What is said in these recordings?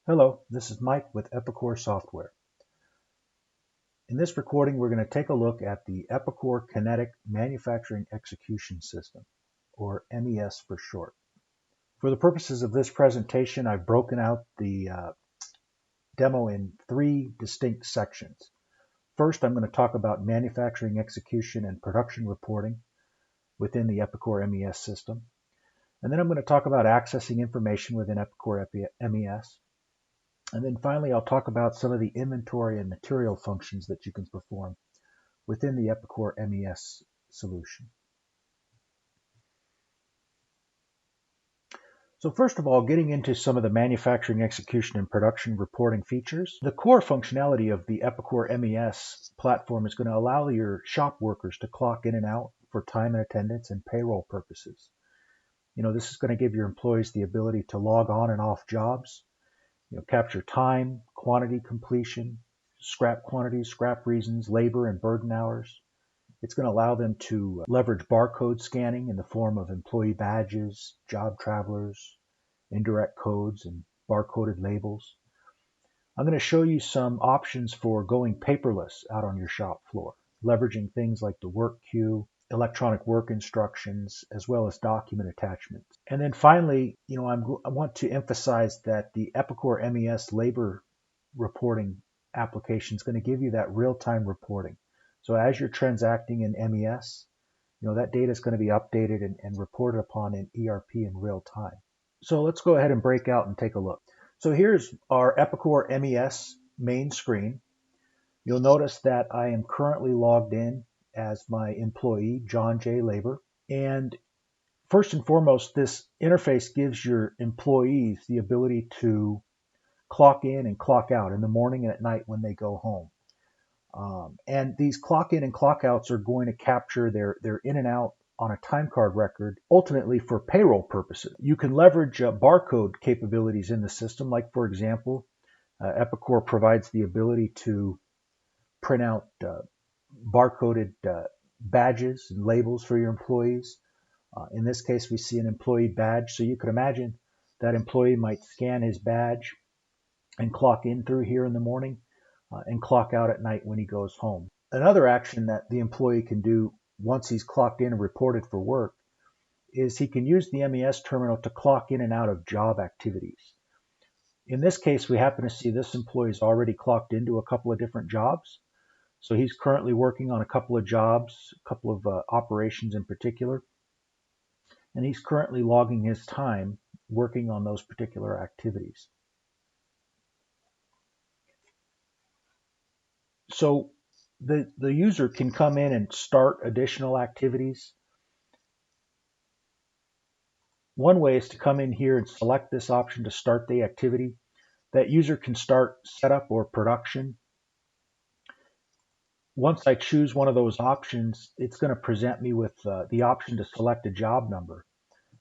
Hello, this is Mike with Epicor Software. In this recording, we're going to take a look at the Epicor Kinetic Manufacturing Execution System, or MES for short. For the purposes of this presentation, I've broken out the demo in three distinct sections. First, I'm going to talk about manufacturing execution and production reporting within the Epicor MES system. And then I'm going to talk about accessing information within Epicor MES. And then finally, I'll talk about some of the inventory and material functions that you can perform within the Epicor MES solution. So first of all, getting into some of the manufacturing execution and production reporting features, the core functionality of the Epicor MES platform is going to allow your shop workers to clock in and out for time and attendance and payroll purposes. This is going to give your employees the ability to log on and off jobs, capture time, quantity completion, scrap quantities, scrap reasons, labor and burden hours. It's going to allow them to leverage barcode scanning in the form of employee badges, job travelers, indirect codes, and barcoded labels. I'm going to show you some options for going paperless out on your shop floor, leveraging things like the work queue, electronic work instructions, as well as document attachments. And then finally, I want to emphasize that the Epicor MES labor reporting application is going to give you that real-time reporting. So as you're transacting in MES, that data is going to be updated and reported upon in ERP in real time. So let's go ahead and break out and take a look. So here's our Epicor MES main screen. You'll notice that I am currently logged in as my employee, John J. Labor. And first and foremost, this interface gives your employees the ability to clock in and clock out in the morning and at night when they go home. And these clock in and clock outs are going to capture their in and out on a time card record, ultimately for payroll purposes. You can leverage barcode capabilities in the system, like, for example, Epicor provides the ability to print out barcoded badges and labels for your employees. In this case, we see an employee badge. So you could imagine that employee might scan his badge and clock in through here in the morning and clock out at night when he goes home. Another action that the employee can do once he's clocked in and reported for work is he can use the MES terminal to clock in and out of job activities. In this case, we happen to see this employee is already clocked into a couple of different jobs. So he's currently working on a couple of jobs, a couple of operations in particular, and he's currently logging his time working on those particular activities. So the user can come in and start additional activities. One way is to come in here and select this option to start the activity. That user can start setup or production. Once I choose one of those options, it's going to present me with the option to select a job number.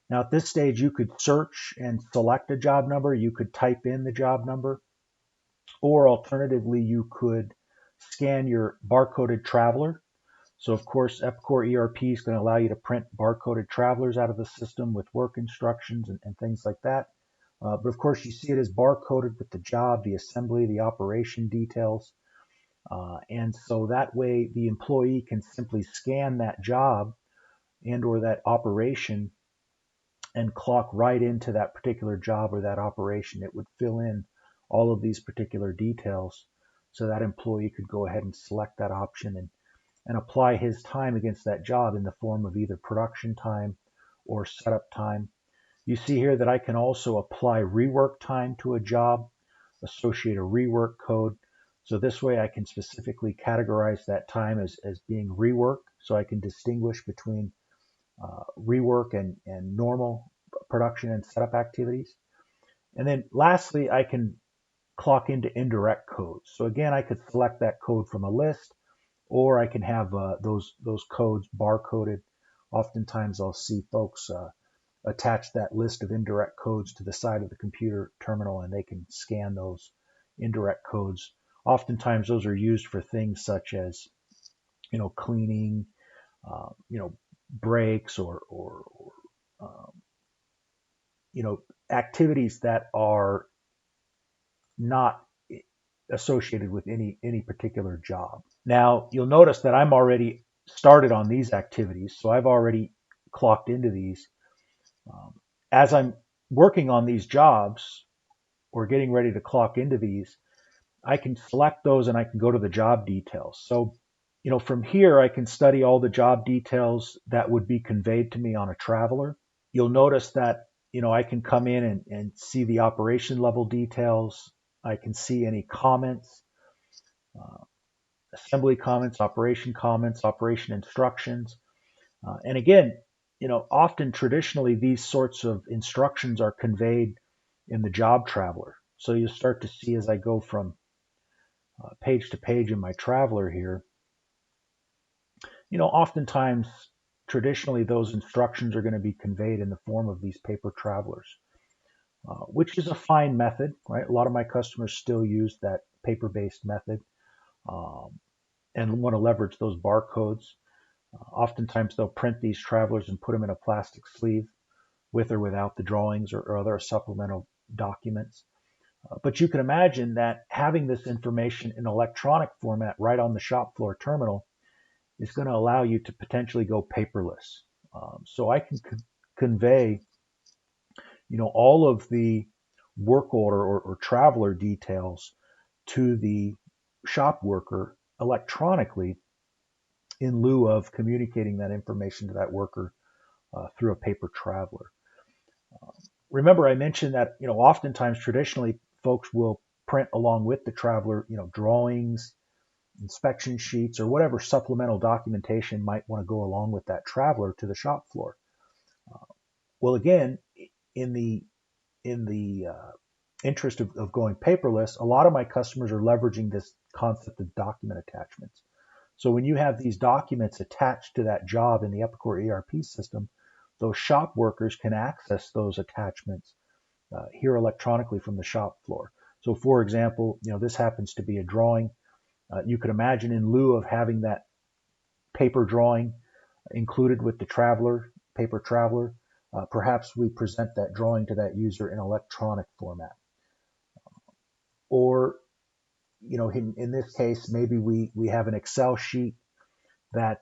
Now at this stage, you could search and select a job number. You could type in the job number, or alternatively, you could scan your barcoded traveler. So of course, Epicor ERP is going to allow you to print barcoded travelers out of the system with work instructions and things like that. But of course, you see it as barcoded with the job, the assembly, the operation details. And so that way the employee can simply scan that job and or that operation and clock right into that particular job or that operation. It would fill in all of these particular details so that employee could go ahead and select that option and apply his time against that job in the form of either production time or setup time. You see here that I can also apply rework time to a job, associate a rework code. So this way I can specifically categorize that time as being rework, so I can distinguish between rework and normal production and setup activities. And then lastly, I can clock into indirect codes. So again, I could select that code from a list, or I can have those codes barcoded. Oftentimes I'll see folks attach that list of indirect codes to the side of the computer terminal, and they can scan those indirect codes. Oftentimes those are used for things such as, cleaning, breaks, or activities that are not associated with any particular job. Now, you'll notice that I'm already started on these activities, so I've already clocked into these. As I'm working on these jobs or getting ready to clock into these, I can select those and I can go to the job details. So, from here, I can study all the job details that would be conveyed to me on a traveler. You'll notice that, I can come in and see the operation level details. I can see any comments, uh, assembly comments, operation instructions. And again, often traditionally these sorts of instructions are conveyed in the job traveler. So you start to see as I go from page to page in my traveler here, oftentimes traditionally those instructions are going to be conveyed in the form of these paper travelers, which is a fine method, right? A lot of my customers still use that paper-based method um, and want to leverage those barcodes. Oftentimes they'll print these travelers and put them in a plastic sleeve with or without the drawings or other supplemental documents. But you can imagine that having this information in electronic format right on the shop floor terminal is going to allow you to potentially go paperless. So I can convey, all of the work order or traveler details to the shop worker electronically in lieu of communicating that information to that worker through a paper traveler. Remember, I mentioned that, oftentimes traditionally folks will print along with the traveler, drawings, inspection sheets, or whatever supplemental documentation might want to go along with that traveler to the shop floor. Well, again, in the interest of going paperless, a lot of my customers are leveraging this concept of document attachments. So when you have these documents attached to that job in the Epicor ERP system, those shop workers can access those attachments here electronically from the shop floor. So for example, this happens to be a drawing. You could imagine in lieu of having that paper drawing included with the paper traveler, perhaps we present that drawing to that user in electronic format. Or, in this case, maybe we have an Excel sheet that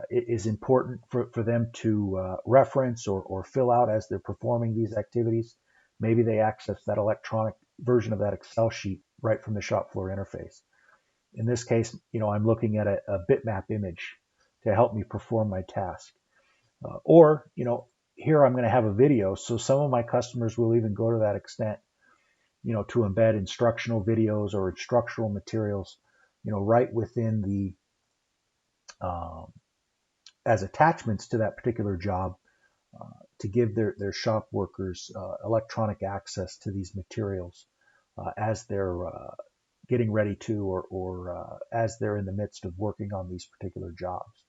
is important for them to reference or fill out as they're performing these activities. Maybe they access that electronic version of that Excel sheet right from the shop floor interface. In this case, I'm looking at a bitmap image to help me perform my task. Or, here I'm going to have a video. So some of my customers will even go to that extent, to embed instructional videos or instructional materials, right within the as attachments to that particular job to give their shop workers electronic access to these materials as they're getting ready to or as they're in the midst of working on these particular jobs.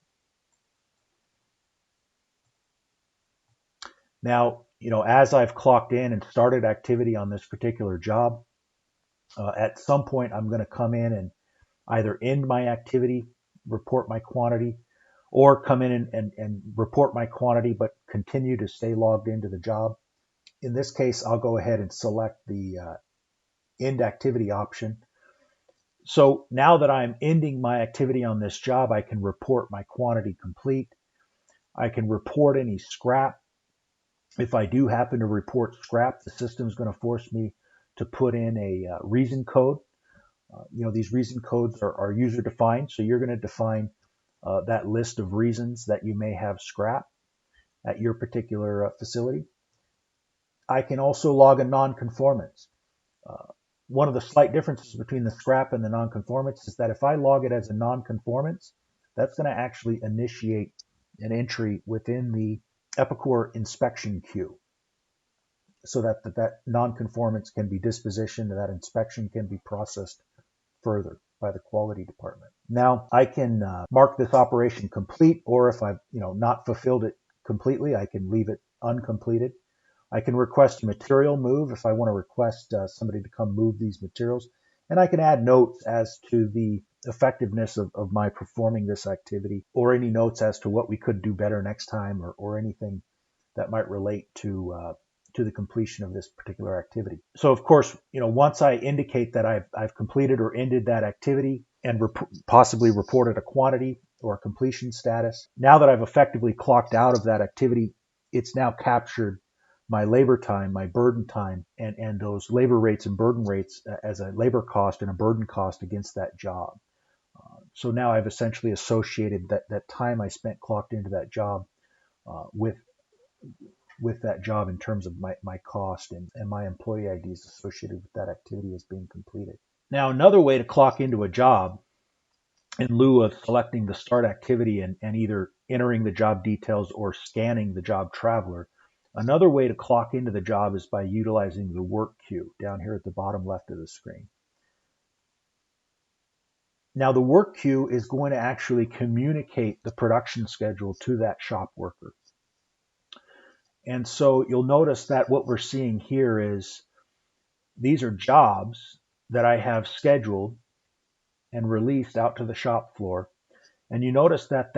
Now, as I've clocked in and started activity on this particular job, at some point I'm going to come in and either end my activity, report my quantity, or come in and report my quantity but continue to stay logged into the job. In this case, I'll go ahead and select the end activity option. So now that I'm ending my activity on this job, I can report my quantity complete. I can report any scrap. If I do happen to report scrap, the system is going to force me to put in a reason code. These reason codes are user defined, so you're going to define that list of reasons that you may have scrap at your particular facility. I can also log a nonconformance. One of the slight differences between the scrap and the nonconformance is that if I log it as a nonconformance, that's going to actually initiate an entry within the Epicor inspection queue so that nonconformance can be dispositioned, that inspection can be processed further by the quality department. Now I can mark this operation complete, or if I've not fulfilled it completely, I can leave it uncompleted. I can request a material move if I want to request somebody to come move these materials, and I can add notes as to the effectiveness of my performing this activity, or any notes as to what we could do better next time, or anything that might relate to to the completion of this particular activity. So of course, once I indicate that I've completed or ended that activity and possibly reported a quantity or a completion status, now that I've effectively clocked out of that activity, it's now captured my labor time, my burden time, and those labor rates and burden rates as a labor cost and a burden cost against that job. So now I've essentially associated that time I spent clocked into that job with that job in terms of my cost and my employee IDs associated with that activity as being completed. Now, another way to clock into a job, in lieu of selecting the start activity and either entering the job details or scanning the job traveler, another way to clock into the job is by utilizing the work queue down here at the bottom left of the screen. Now, the work queue is going to actually communicate the production schedule to that shop worker. And so you'll notice that what we're seeing here is these are jobs that I have scheduled and released out to the shop floor. And you notice that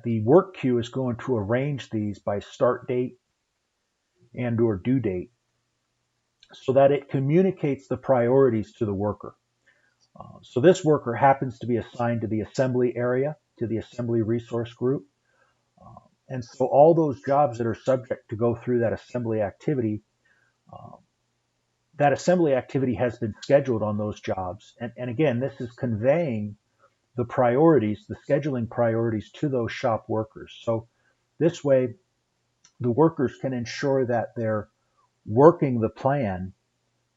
the work queue is going to arrange these by start date and or due date so that it communicates the priorities to the worker. So this worker happens to be assigned to the assembly area, to the assembly resource group. And so all those jobs that are subject to go through that assembly activity has been scheduled on those jobs. And again, this is conveying the priorities, the scheduling priorities to those shop workers. So this way, the workers can ensure that they're working the plan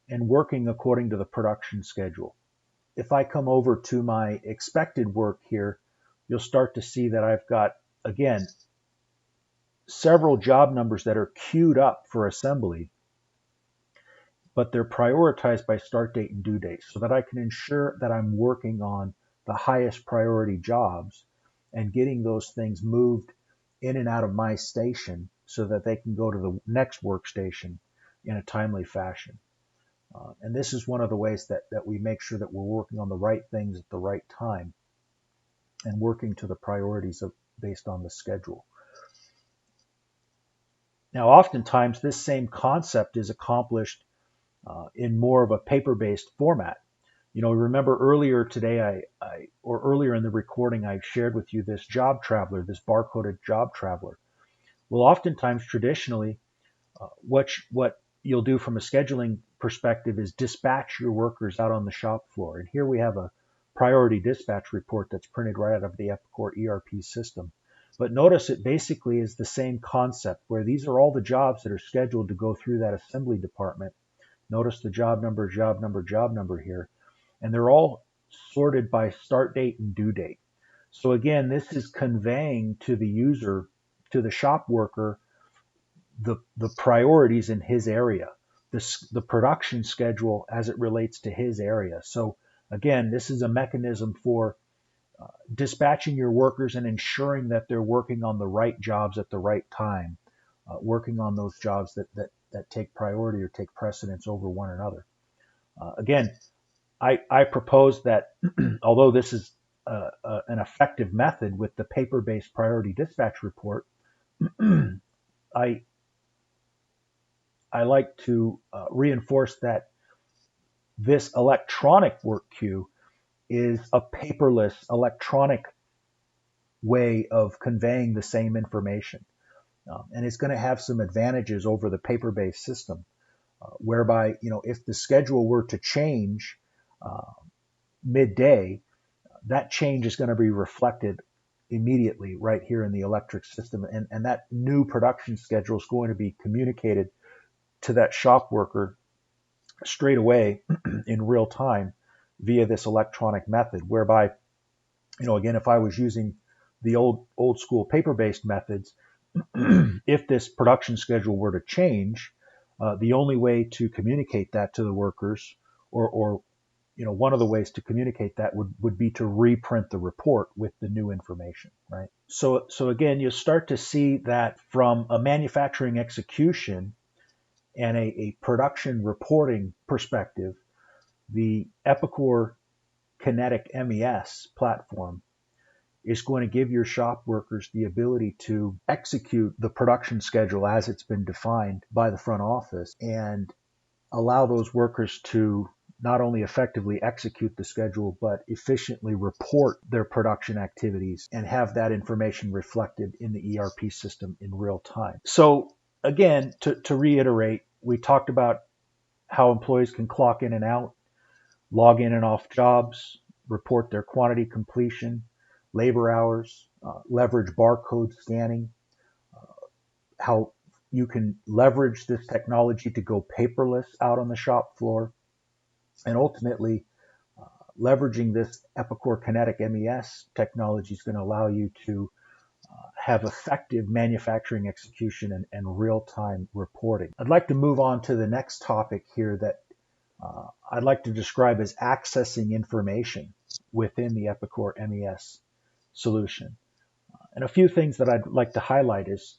and working according to the production schedule. If I come over to my expected work here, you'll start to see that I've got, again, several job numbers that are queued up for assembly, but they're prioritized by start date and due date so that I can ensure that I'm working on the highest priority jobs and getting those things moved in and out of my station so that they can go to the next workstation in a timely fashion. And this is one of the ways that we make sure that we're working on the right things at the right time and working to the priorities based on the schedule. Now, oftentimes, this same concept is accomplished in more of a paper-based format. Remember earlier today, or earlier in the recording, I shared with you this job traveler, this barcoded job traveler. Well, oftentimes, traditionally, what you'll do from a scheduling perspective is dispatch your workers out on the shop floor. And here we have a priority dispatch report that's printed right out of the Epicor ERP system. But notice it basically is the same concept where these are all the jobs that are scheduled to go through that assembly department. Notice the job number here. And they're all sorted by start date and due date. So again, this is conveying to the user, to the shop worker, the priorities in his area, the production schedule as it relates to his area. So again, this is a mechanism for dispatching your workers and ensuring that they're working on the right jobs at the right time, working on those jobs that take priority or take precedence over one another. Again, I propose that although this is an effective method with the paper-based priority dispatch report, I like to reinforce that this electronic work queue is a paperless electronic way of conveying the same information. And it's going to have some advantages over the paper-based system, whereby, if the schedule were to change midday, that change is going to be reflected immediately right here in the electric system. And that new production schedule is going to be communicated to that shop worker straight away in real time via this electronic method, whereby, again, if I was using the old school paper-based methods, if this production schedule were to change, the only way to communicate that to the workers, or one of the ways to communicate that would be to reprint the report with the new information, right? So again, you'll start to see that from a manufacturing execution and a production reporting perspective, the Epicor Kinetic MES platform is going to give your shop workers the ability to execute the production schedule as it's been defined by the front office and allow those workers to not only effectively execute the schedule, but efficiently report their production activities and have that information reflected in the ERP system in real time. So again, to reiterate, we talked about how employees can clock in and out, log in and off jobs, report their quantity completion, labor hours, leverage barcode scanning, how you can leverage this technology to go paperless out on the shop floor, and ultimately leveraging this Epicor Kinetic MES technology is going to allow you to have effective manufacturing execution and real-time reporting. I'd like to move on to the next topic here that I'd like to describe as accessing information within the Epicor MES solution. And a few things that I'd like to highlight is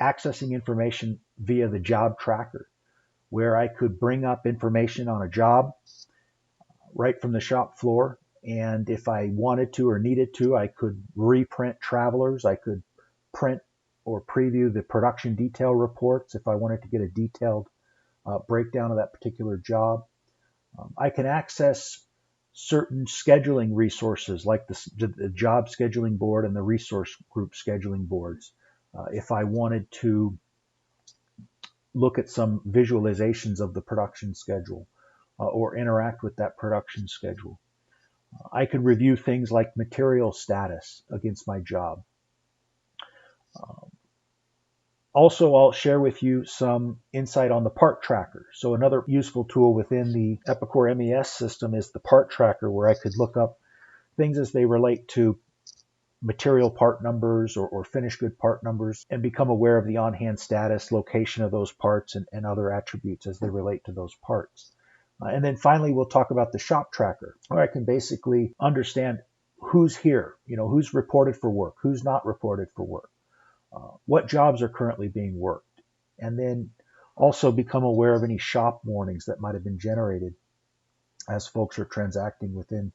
accessing information via the job tracker, where I could bring up information on a job right from the shop floor. And if I wanted to or needed to, I could reprint travelers. I could print or preview the production detail reports if I wanted to get a detailed breakdown of that particular job. I can access certain scheduling resources like the job scheduling board and the resource group scheduling boards. If I wanted to look at some visualizations of the production schedule or interact with that production schedule. I could review things like material status against my job. Also, I'll share with you some insight on the part tracker. So another useful tool within the Epicor MES system is the part tracker, where I could look up things as they relate to material part numbers or finished good part numbers and become aware of the on-hand status, location of those parts, and other attributes as they relate to those parts. And then finally, we'll talk about the shop tracker, where I can basically understand who's here, who's reported for work, who's not reported for work, what jobs are currently being worked, and then also become aware of any shop warnings that might have been generated as folks are transacting within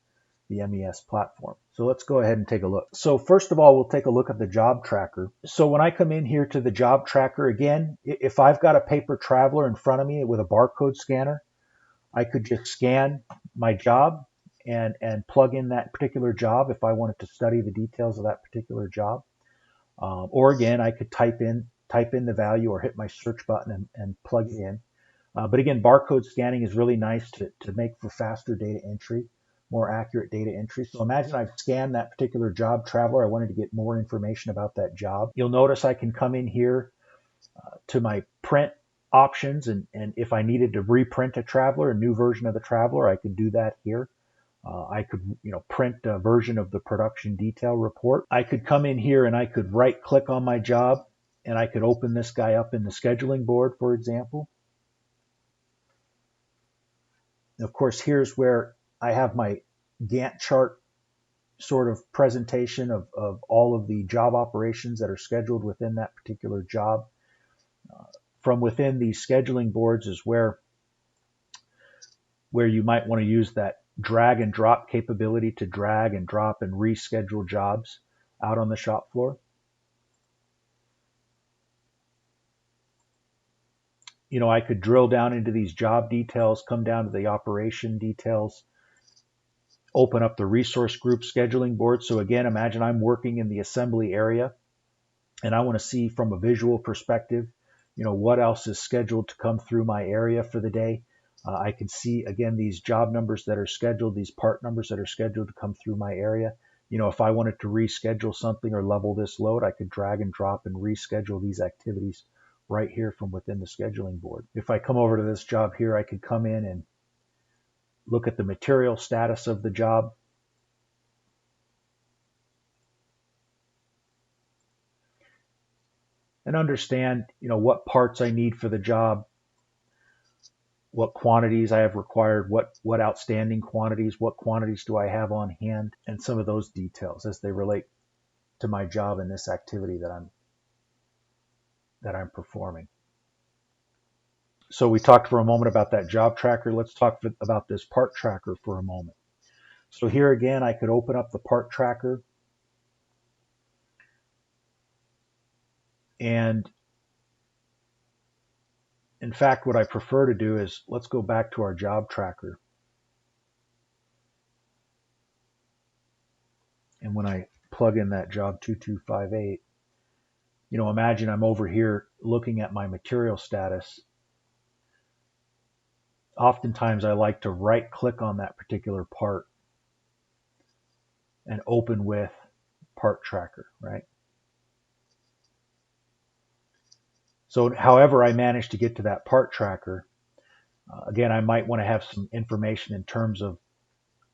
the MES platform. So let's go ahead and take a look. So first of all, we'll take a look at the job tracker. So when I come in here to the job tracker, again, if I've got a paper traveler in front of me with a barcode scanner, I could just scan my job and plug in that particular job if I wanted to study the details of that particular job. Or again, I could type in the value or hit my search button and plug it in. But again, barcode scanning is really nice to make for faster data entry, more accurate data entry. So imagine I've scanned that particular job traveler. I wanted to get more information about that job. You'll notice I can come in here to my print options, and if I needed to reprint a traveler, a new version of the traveler, I could do that here. I could, print a version of the production detail report. I could come in here and I could right click on my job and I could open this guy up in the scheduling board, for example. Of course, here's where I have my Gantt chart sort of presentation of all of the job operations that are scheduled within that particular job. From within these scheduling boards is where you might want to use that drag and drop capability to drag and drop and reschedule jobs out on the shop floor. I could drill down into these job details, come down to the operation details, open up the resource group scheduling board. So again, imagine I'm working in the assembly area and I want to see from a visual perspective, what else is scheduled to come through my area for the day. I can see, again, these job numbers that are scheduled, these part numbers that are scheduled to come through my area. If I wanted to reschedule something or level this load, I could drag and drop and reschedule these activities right here from within the scheduling board. If I come over to this job here, I could come in and look at the material status of the job. And understand, what parts I need for the job, what quantities I have required, what outstanding quantities, what quantities do I have on hand, and some of those details as they relate to my job and this activity that I'm performing. So we talked for a moment about that job tracker. Let's talk about this part tracker for a moment. So here again, I could open up the part tracker And in fact, what I prefer to do is let's go back to our job tracker. And when I plug in that job 2258, imagine I'm over here looking at my material status. Oftentimes I like to right click on that particular part and open with part tracker, right? So however I manage to get to that part tracker, again, I might want to have some information in terms of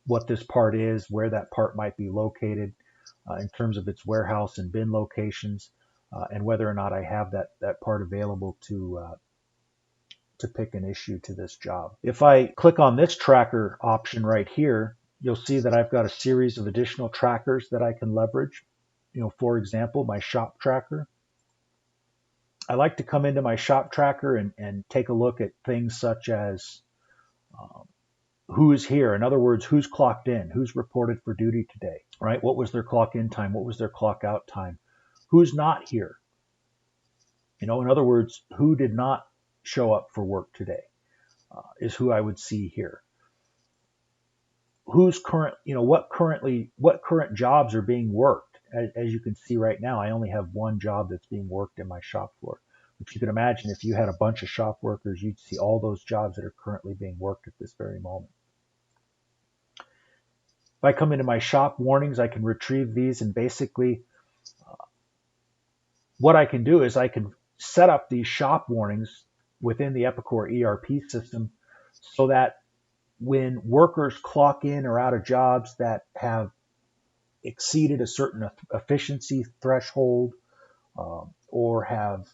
what this part is, where that part might be located, in terms of its warehouse and bin locations, and whether or not I have that part available to pick an issue to this job. If I click on this tracker option right here, you'll see that I've got a series of additional trackers that I can leverage. For example, my shop tracker. I like to come into my shop tracker and take a look at things such as who's here. In other words, who's clocked in, who's reported for duty today, right? What was their clock in time? What was their clock out time? Who's not here? In other words, who did not show up for work today is who I would see here. Who's current, what current jobs are being worked. As you can see right now, I only have one job that's being worked in my shop floor. But you can imagine if you had a bunch of shop workers, you'd see all those jobs that are currently being worked at this very moment. If I come into my shop warnings, I can retrieve these, and basically what I can do is I can set up these shop warnings within the Epicor ERP system so that when workers clock in or out of jobs that have exceeded a certain efficiency threshold or have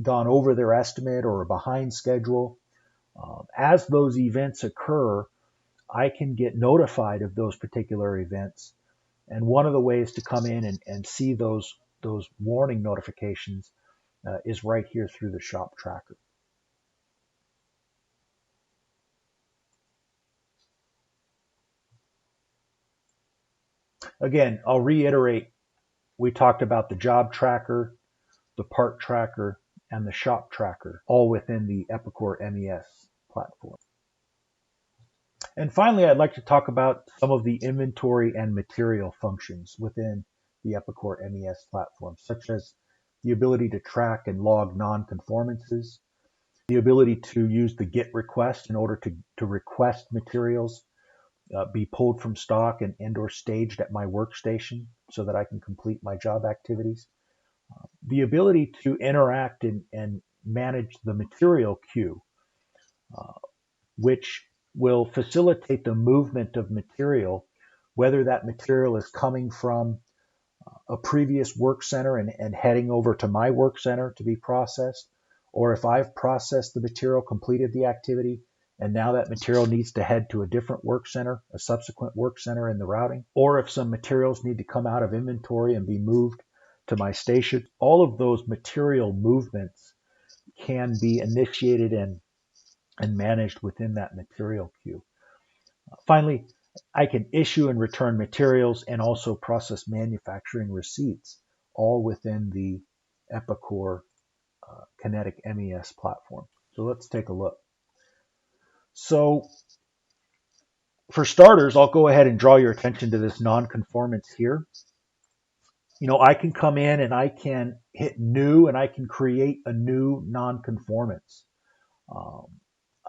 gone over their estimate or are behind schedule, as those events occur, I can get notified of those particular events. And one of the ways to come in and see those warning notifications is right here through the shop tracker. Again, I'll reiterate, we talked about the job tracker, the part tracker, and the shop tracker, all within the Epicor MES platform. And finally, I'd like to talk about some of the inventory and material functions within the Epicor MES platform, such as the ability to track and log non-conformances, the ability to use the GET request in order to request materials be pulled from stock and or staged at my workstation so that I can complete my job activities, the ability to interact and manage the material queue, which will facilitate the movement of material, whether that material is coming from a previous work center and heading over to my work center to be processed, or if I've processed the material, completed the activity, and now that material needs to head to a different work center, a subsequent work center in the routing, or if some materials need to come out of inventory and be moved to my station. All of those material movements can be initiated and managed within that material queue. Finally, I can issue and return materials and also process manufacturing receipts, all within the Epicor Kinetic MES platform. So let's take a look. So for starters, I'll go ahead and draw your attention to this non-conformance here. I can come in and I can hit new and I can create a new non-conformance.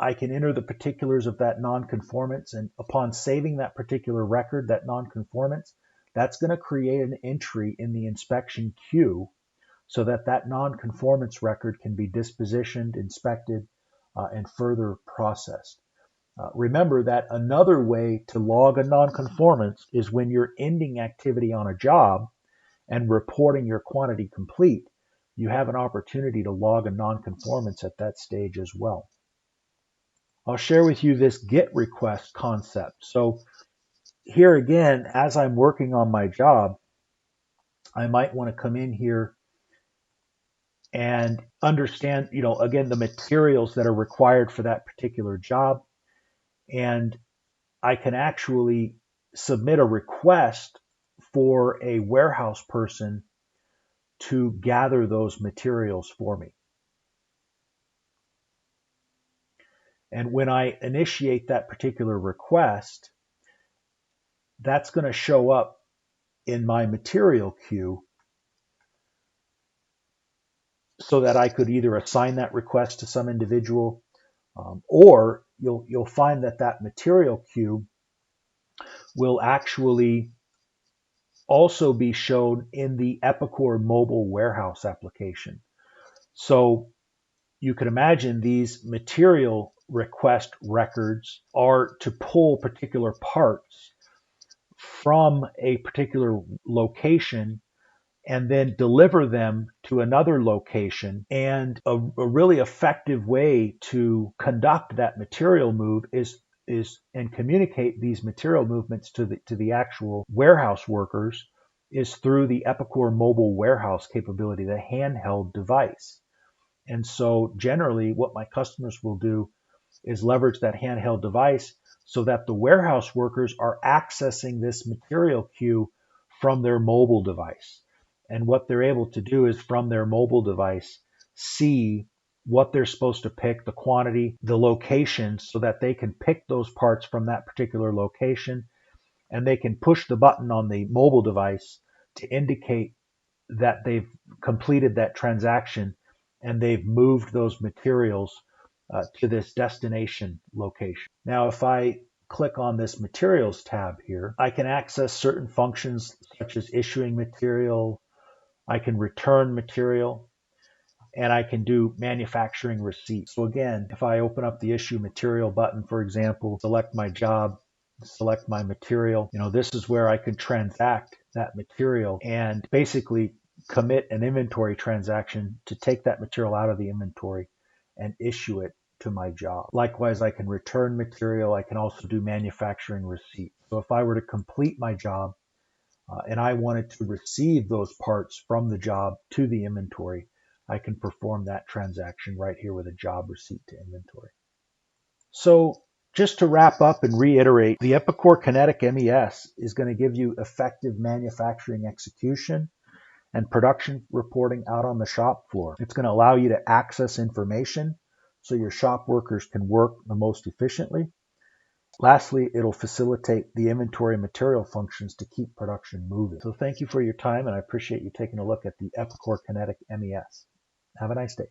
I can enter the particulars of that non-conformance, and upon saving that particular record, that non-conformance, that's going to create an entry in the inspection queue so that non-conformance record can be dispositioned, inspected, and further processed. Remember that another way to log a non-conformance is when you're ending activity on a job and reporting your quantity complete, you have an opportunity to log a non-conformance at that stage as well. I'll share with you this GET request concept. So here again, as I'm working on my job, I might want to come in here and understand, again, the materials that are required for that particular job. And I can actually submit a request for a warehouse person to gather those materials for me. And when I initiate that particular request, that's going to show up in my material queue so that I could either assign that request to some individual, or you'll find that that material queue will actually also be shown in the Epicor mobile warehouse application. So you can imagine these material request records are to pull particular parts from a particular location and then deliver them to another location. And a really effective way to conduct that material move is and communicate these material movements to the actual warehouse workers is through the Epicor mobile warehouse capability, the handheld device. And so generally what my customers will do is leverage that handheld device so that the warehouse workers are accessing this material queue from their mobile device. And what they're able to do is from their mobile device, see what they're supposed to pick, the quantity, the location, so that they can pick those parts from that particular location. And they can push the button on the mobile device to indicate that they've completed that transaction and they've moved those materials to this destination location. Now, if I click on this materials tab here, I can access certain functions such as issuing material, I can return material, and I can do manufacturing receipts. So again, if I open up the issue material button, for example, select my job, select my material, this is where I could transact that material and basically commit an inventory transaction to take that material out of the inventory and issue it to my job. Likewise, I can return material. I can also do manufacturing receipts. So if I were to complete my job and I wanted to receive those parts from the job to the inventory, I can perform that transaction right here with a job receipt to inventory. So just to wrap up and reiterate, the Epicor Kinetic MES is going to give you effective manufacturing execution and production reporting out on the shop floor. It's going to allow you to access information so your shop workers can work the most efficiently. Lastly, it'll facilitate the inventory and material functions to keep production moving. So thank you for your time, and I appreciate you taking a look at the Epicor Kinetic MES. Have a nice day.